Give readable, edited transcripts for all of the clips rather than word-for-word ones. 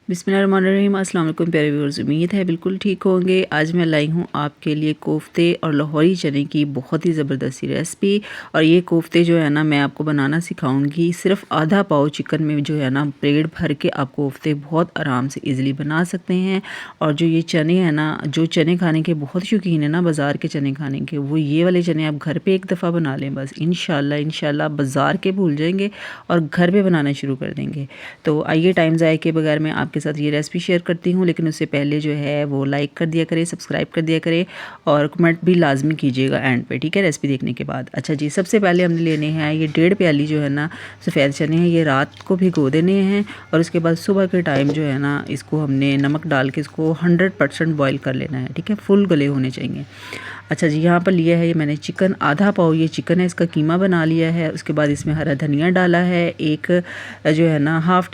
बिस्मिल्लाहिर्रहमानिर्रहीम। अस्सलाम वालेकुम प्यारे व्यूअर्स, उम्मीद है बिल्कुल ठीक होंगे। आज मैं लाई हूँ आपके लिए कोफ्ते और लाहौरी चने की बहुत ही ज़बरदस्त रेसिपी। और ये कोफ्ते जो है ना मैं आपको बनाना सिखाऊंगी। सिर्फ आधा पाव चिकन में जो है ना पेट भर के आप कोफ्ते बहुत आराम से इजीली बना सकते हैं। और जो ये चने हैं ना, जो चने खाने के बहुत शौकीन है ना बाज़ार के चने खाने के, वो ये वाले चने आप घर पर एक दफ़ा बना लें, बस इंशाल्लाह बाज़ार के भूल जाएंगे और घर पर बनाना शुरू कर देंगे। तो आइए टाइम ज़ाया के बगैर मैं आपके साथ ये रेसिपी शेयर करती हूँ, लेकिन उससे पहले जो है वो लाइक कर दिया करें, सब्सक्राइब कर दिया करें और कमेंट भी लाजमी कीजिएगा एंड पे, ठीक है, रेसिपी देखने के बाद। अच्छा जी, सबसे पहले हमने लेने हैं ये 1.5 प्याली जो है ना सफ़ेद चने हैं। ये रात को भिगो देने हैं और उसके बाद सुबह के टाइम जो है ना इसको हमने नमक डाल के इसको 100% बॉयल कर लेना है, ठीक है, फुल गले होने चाहिए। अच्छा जी, यहाँ पर लिया है ये मैंने चिकन, आधा पाव ये चिकन है, इसका कीमा बना लिया है। उसके बाद इसमें हरा धनिया डाला है, एक जो है ना हाफ़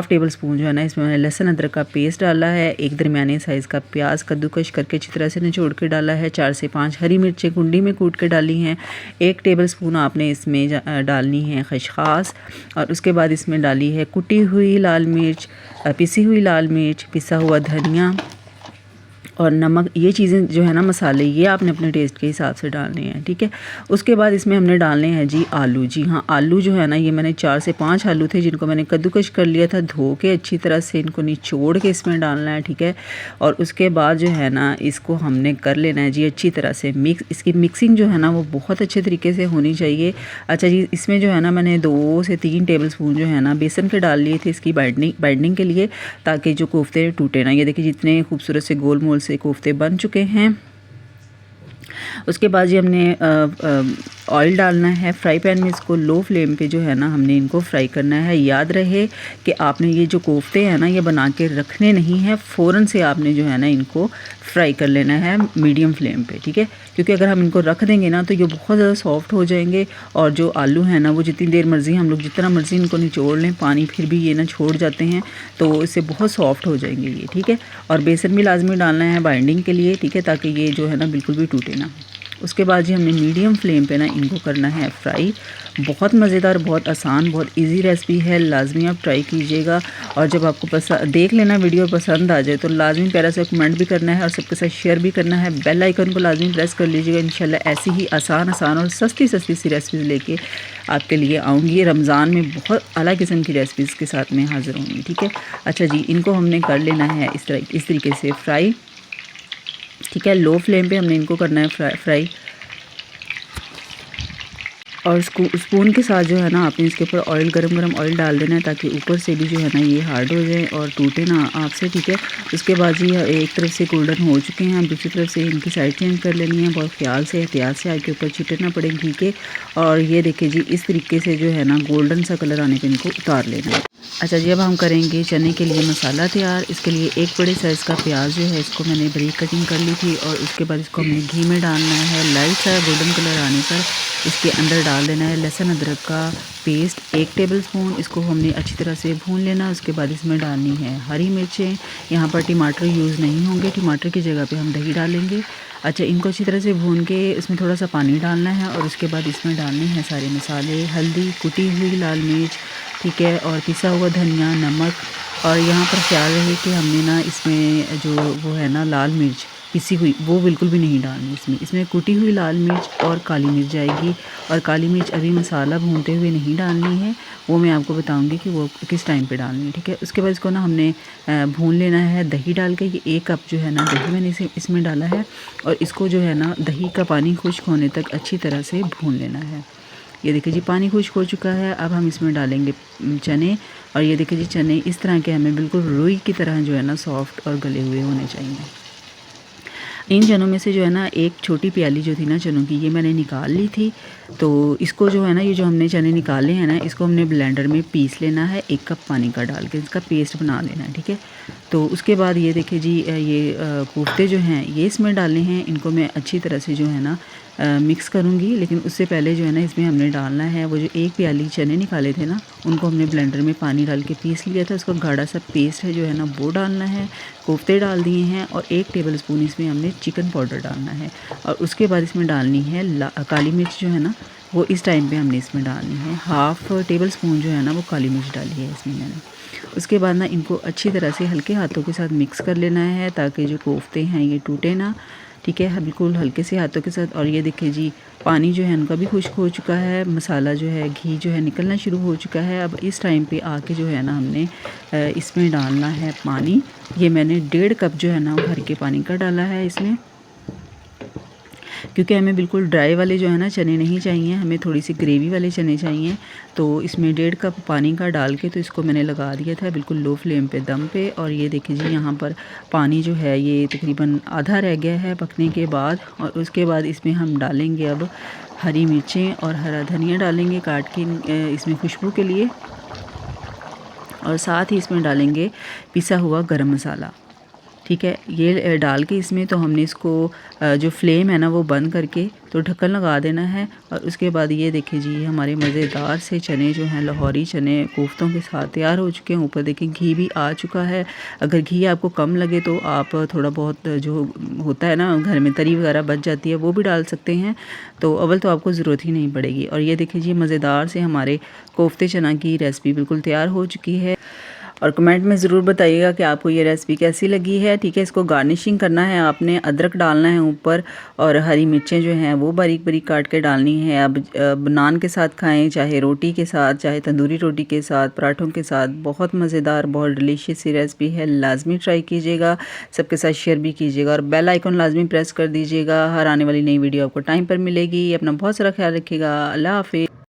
टेबल स्पून जो है ना इसमें मैंने लहसुन अदरक का पेस्ट डाला है। एक दरमियाने साइज़ का प्याज कद्दूकश करके अच्छी तरह से निचोड़ के डाला है। 4 से 5 हरी मिर्चें कुंडी में कूट के डाली हैं। 1 टेबल स्पून आपने इसमें डालनी है खसखस। और उसके बाद इसमें डाली है कुटी हुई लाल मिर्च, पिसी हुई लाल मिर्च, पिसा हुआ धनिया और नमक। ये चीज़ें जो है ना मसाले, ये आपने अपने टेस्ट के हिसाब से डालने हैं, ठीक है। उसके बाद इसमें हमने डालने हैं जी आलू। जी हाँ, आलू जो है ना ये मैंने 4 से 5 आलू थे जिनको मैंने कद्दूकश कर लिया था, धो के अच्छी तरह से इनको निचोड़ के इसमें डालना है, ठीक है। और उसके बाद जो है ना इसको हमने कर लेना है जी अच्छी तरह से मिक्स। इसकी मिक्सिंग जो है ना वो बहुत अच्छे तरीके से होनी चाहिए। अच्छा जी, इसमें जो है ना मैंने 2 से 3 टेबल स्पून जो है ना बेसन के डाल लिए थे इसकी बाइंडिंग के लिए, ताकि जो कोफ्ते टूटे ना। ये देखिए जितने खूबसूरत से गोल मोल से कोफ्ते बन चुके हैं। उसके बाद ये हमने ऑयल डालना है फ्राई पैन में। इसको लो फ्लेम पे जो है ना हमने इनको फ्राई करना है। याद रहे कि आपने ये जो कोफ्ते हैं ना ये बना के रखने नहीं है, फ़ौरन से आपने जो है ना इनको फ्राई कर लेना है मीडियम फ्लेम पे, ठीक है। क्योंकि अगर हम इनको रख देंगे ना तो ये बहुत ज़्यादा सॉफ्ट हो जाएंगे और जो आलू है ना वो जितनी देर मर्ज़ी हम लोग जितना मर्ज़ी इनको निचोड़ लें, पानी फिर भी ये ना छोड़ जाते हैं, तो इससे बहुत सॉफ्ट हो जाएंगे ये, ठीक है। और बेसन भी लाजमी डालना है बाइंडिंग के लिए, ठीक है, ताकि ये जो है ना बिल्कुल भी टूटे ना। उसके बाद जी हमने मीडियम फ्लेम पे ना इनको करना है फ्राई। बहुत मज़ेदार, बहुत आसान, बहुत इजी रेसिपी है, लाजमी आप ट्राई कीजिएगा। और जब आपको पसंद देख लेना वीडियो पसंद आ जाए तो लाजमी प्यारा सा कमेंट भी करना है और सबके साथ शेयर भी करना है। बेल आइकन को लाजमी प्रेस कर लीजिएगा। इंशाल्लाह ऐसी ही आसान और सस्ती सी रेसिपीज़ लेके आपके लिए आऊँगी। रमज़ान में बहुत अला किस्म की रेसिपीज़ के साथ में हाज़िर होंगी, ठीक है। अच्छा जी, इनको हमने कर लेना है इस तरीके से फ्राई, ठीक है। लो फ्लेम पे हमने इनको करना है फ्राई। और स्पून के साथ जो है ना आपने इसके ऊपर गरम ऑयल डाल देना है, ताकि ऊपर से भी जो है ना ये हार्ड हो जाए और टूटे ना आपसे, ठीक है। उसके बाद जी एक तरफ से गोल्डन हो चुके हैं, दूसरी तरफ से इनकी साइड चेंज कर लेनी है। बहुत ख्याल से एहतियात से आग के ऊपर छिटकना पड़े घी के। और ये देखिए जी इस तरीके से जो है ना गोल्डन सा कलर आने पर इनको उतार लेना है। अच्छा जी, अब हम करेंगे चने के लिए मसाला तैयार। इसके लिए एक बड़े साइज़ का प्याज जो है इसको मैंने बारीक कटिंग कर ली थी और उसके बाद इसको हमने घी में डालना है। लाइट सा गोल्डन कलर आने पर इसके अंदर डाल देना है लहसुन अदरक का पेस्ट 1 टेबल स्पून। इसको हमने अच्छी तरह से भून लेना। उसके बाद इसमें डालनी है हरी मिर्चें। यहाँ पर टमाटर यूज़ नहीं होंगे, टमाटर की जगह पे हम दही डालेंगे। अच्छा, इनको अच्छी तरह से भून के इसमें थोड़ा सा पानी डालना है और उसके बाद इसमें डालने हैं सारे मसाले, हल्दी, कुटी हुई लाल मिर्च, ठीक है, और पिसा हुआ धनिया, नमक। और यहाँ पर ख्याल रहे कि हमने ना इसमें जो वो है ना लाल मिर्च पिसी हुई वो बिल्कुल भी नहीं डालनी। इसमें कुटी हुई लाल मिर्च और काली मिर्च जाएगी। और काली मिर्च अभी मसाला भूनते हुए नहीं डालनी है, वो मैं आपको बताऊंगी कि वो किस टाइम पे डालनी है, ठीक है। उसके बाद इसको ना हमने भून लेना है दही डाल के। ये 1 कप जो है ना दही मैंने इसमें डाला है और इसको जो है ना दही का पानी खुश्क होने तक अच्छी तरह से भून लेना है। ये देखिए जी पानी खुश्क हो चुका है। अब हम इसमें डालेंगे चने। और ये देखिए जी चने इस तरह के हमें बिल्कुल रुई की तरह जो है ना सॉफ्ट और गले हुए होने चाहिए। इन चनों में से जो है ना एक छोटी प्याली जो थी ना चनों की, ये मैंने निकाल ली थी। तो इसको जो है ना ये जो हमने चने निकाले हैं ना इसको हमने ब्लेंडर में पीस लेना है 1 कप पानी का डाल के, इसका पेस्ट बना लेना है, ठीक है। तो उसके बाद ये देखिए जी ये कोफ्ते जो हैं ये इसमें डालने हैं। इनको मैं अच्छी तरह से जो है ना मिक्स करूँगी, लेकिन उससे पहले जो है ना इसमें हमने डालना है वो जो 1 प्याली चने निकाले थे ना उनको हमने ब्लेंडर में पानी डाल के पीस लिया था। उसका गाढ़ा सा पेस्ट है जो है ना वो डालना है। कोफ्ते डाल दिए हैं और 1 टेबल स्पून इसमें हमने चिकन पाउडर डालना है। और उसके बाद इसमें डालनी है काली मिर्च जो है ना वो इस टाइम पे हमने इसमें डालनी है। हाफ़ टेबल स्पून जो है ना वो काली मिर्च डाली है इसमें मैंने। उसके बाद ना इनको अच्छी तरह से हल्के हाथों के साथ मिक्स कर लेना है ताकि जो कोफ्ते हैं ये टूटे ना। ठीक है, बिल्कुल हल्के से हाथों के साथ। और ये देखिए जी, पानी जो है उनका भी खुश्क हो चुका है, मसाला जो है, घी जो है निकलना शुरू हो चुका है। अब इस टाइम पे आके जो है ना हमने इसमें डालना है पानी। ये मैंने 1.5 कप जो है ना वो भर के पानी का डाला है इसमें, क्योंकि हमें बिल्कुल ड्राई वाले जो है ना चने नहीं चाहिए, हमें थोड़ी सी ग्रेवी वाले चने चाहिए। तो इसमें 1.5 कप पानी का डाल के तो इसको मैंने लगा दिया था बिल्कुल लो फ्लेम पे दम पे। और ये देखिए जी, यहाँ पर पानी जो है ये तकरीबन आधा रह गया है पकने के बाद। और उसके बाद इसमें हम डालेंगे अब हरी मिर्चें और हरा धनिया डालेंगे काट के इसमें खुशबू के लिए। और साथ ही इसमें डालेंगे पिसा हुआ गरम मसाला। ठीक है, ये डाल के इसमें तो हमने इसको जो फ्लेम है ना वो बंद करके तो ढक्कन लगा देना है। और उसके बाद ये देखिए जी, हमारे मज़ेदार से चने जो हैं लाहौरी चने कोफ्तों के साथ तैयार हो चुके हैं। ऊपर देखिए घी भी आ चुका है। अगर घी आपको कम लगे तो आप थोड़ा बहुत जो होता है ना घर में तरी वगैरह बच जाती है वो भी डाल सकते हैं, तो अव्वल तो आपको ज़रूरत ही नहीं पड़ेगी। और ये देखिए जी, मज़ेदार से हमारे कोफ्ते चना की रेसिपी बिल्कुल तैयार हो चुकी है। और कमेंट में ज़रूर बताइएगा कि आपको ये रेसिपी कैसी लगी है। ठीक है, इसको गार्निशिंग करना है आपने, अदरक डालना है ऊपर और हरी मिर्चें जो हैं वो बारीक बारीक काट के डालनी है। अब नान के साथ खाएं, चाहे रोटी के साथ, चाहे तंदूरी रोटी के साथ, पराठों के साथ। बहुत मज़ेदार, बहुत डिलीशियस सी रेसिपी है, लाजमी ट्राई कीजिएगा, सबके साथ शेयर भी कीजिएगा और बेल आइकन लाजमी प्रेस कर दीजिएगा। हर आने वाली नई वीडियो आपको टाइम पर मिलेगी। अपना बहुत सारा ख्याल रखिएगा। अल्लाह हाफिज़।